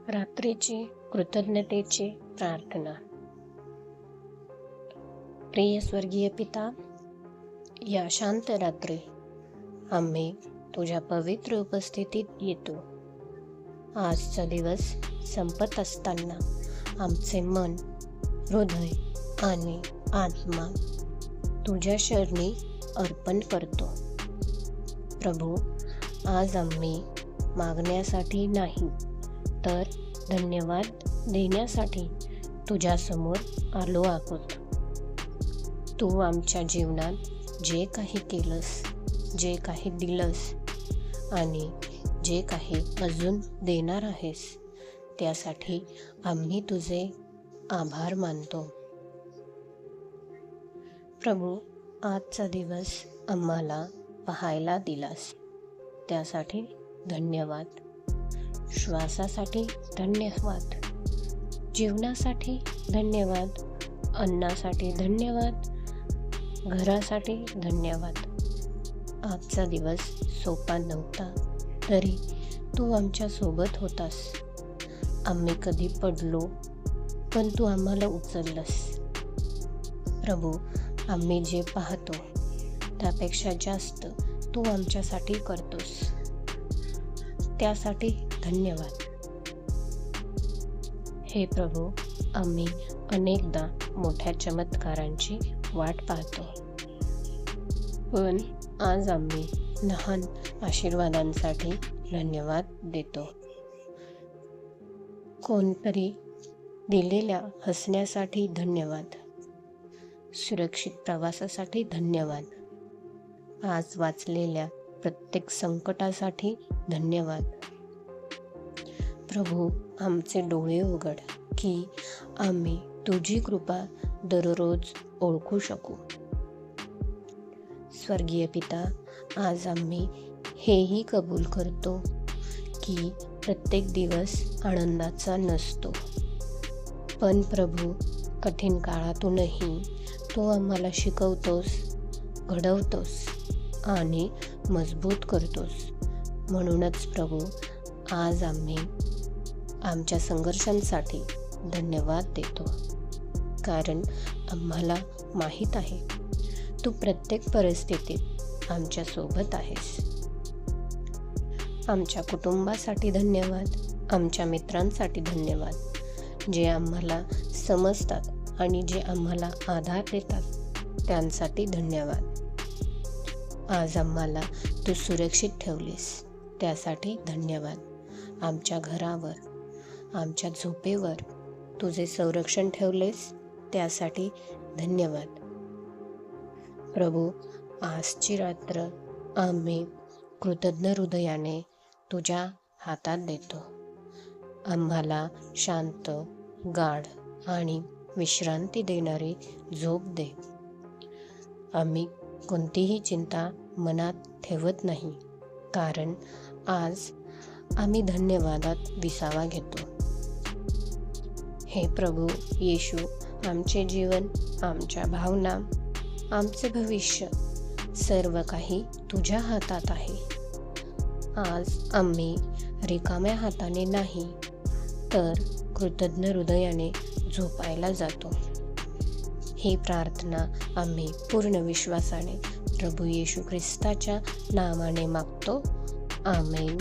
रात्रीची कृतज्ञतेची प्रार्थना. प्रिय स्वर्गीय पिता, या शांत रात्री आम्ही तुझ्या पवित्र उपस्थितीत येतो. आजचा दिवस संपत असताना आमचे मन, हृदय आणि आत्मा तुझ्या शरणी अर्पण करतो. प्रभू, आज आम्ही मागण्यासाठी नाही तर धन्यवाद देण्यासाठी तुझ्यासमोर आलो आहोत. तू आमच्या जीवनात जे काही केलंस, जे काही दिलंस आणि जे काही अजून देणार आहेस, त्यासाठी आम्ही तुझे आभार मानतो. प्रभू, आजचा दिवस आम्हाला पाहायला दिलास, त्यासाठी धन्यवाद. श्वासासाठी धन्यवाद, जीवनासाठी धन्यवाद, अन्नासाठी धन्यवाद, घरासाठी धन्यवाद. आजचा दिवस सोपा नव्हता तरी तू आमच्या सोबत होतास. आम्ही कधी पडलो पण तू आम्हाला उचललंस. प्रभू, आम्ही जे पाहतो त्यापेक्षा जास्त तू आमच्यासाठी करतोस, त्यासाठी धन्यवाद. हे प्रभू, आम्ही अनेकदा मोठ्या चमत्कारांची वाट पाहतो, पण आज आम्ही लहान आशीर्वादांसाठी धन्यवाद देतो. कोणतरी दिलेल्या हसण्यासाठी धन्यवाद, सुरक्षित प्रवासासाठी धन्यवाद, आज वाचलेल्या प्रत्येक संकटासाठी धन्यवाद. प्रभू, आमचे डोळे उघड की आम्ही तुझी कृपा दररोज ओळखू शकू. स्वर्गीय पिता, आज आम्ही हेही कबूल करतो की प्रत्येक दिवस आनंदाचा नसतो, पण प्रभू, कठीण काळातूनही तू आम्हाला शिकवतोस, घडवतोस आणि मजबूत करतोस. म्हणूनच प्रभू, आज आम्ही आमच्या संघर्षांसाठी धन्यवाद देतो, कारण आम्हाला माहीत आहे तू प्रत्येक परिस्थितीत आमच्या सोबत आहेस. आमच्या कुटुंबासाठी धन्यवाद, आमच्या मित्रांसाठी धन्यवाद, जे आम्हाला समजतात आणि जे आम्हाला आधार देतात, त्यांसाठी धन्यवाद. आज आम्हाला तू सुरक्षित ठेवलीस, त्यासाठी धन्यवाद. आमच्या घरावर, आमच्या झोपेवर तुझे संरक्षण ठेवलेस, त्यासाठी धन्यवाद. प्रभू, आजची रात्र आम्ही कृतज्ञ हृदयाने तुझ्या हातात देतो. आम्हाला शांत, गाढ आणि विश्रांती देणारी झोप दे. आम्ही कोणतीही चिंता मनात ठेवत नाही, कारण आज आम्ही धन्यवादात विसावा घेतो. हे प्रभू येशू, आमचे जीवन, आमच्या भावना, आमचे भविष्य सर्व काही तुझ्या हातात आहे. आज आम्ही रिकाम्या हाताने नाही तर कृतज्ञ हृदयाने झोपायला जातो. ही प्रार्थना आम्ही पूर्ण विश्वासाने प्रभू येशू ख्रिस्ताच्या नावाने मागतो. आमेन.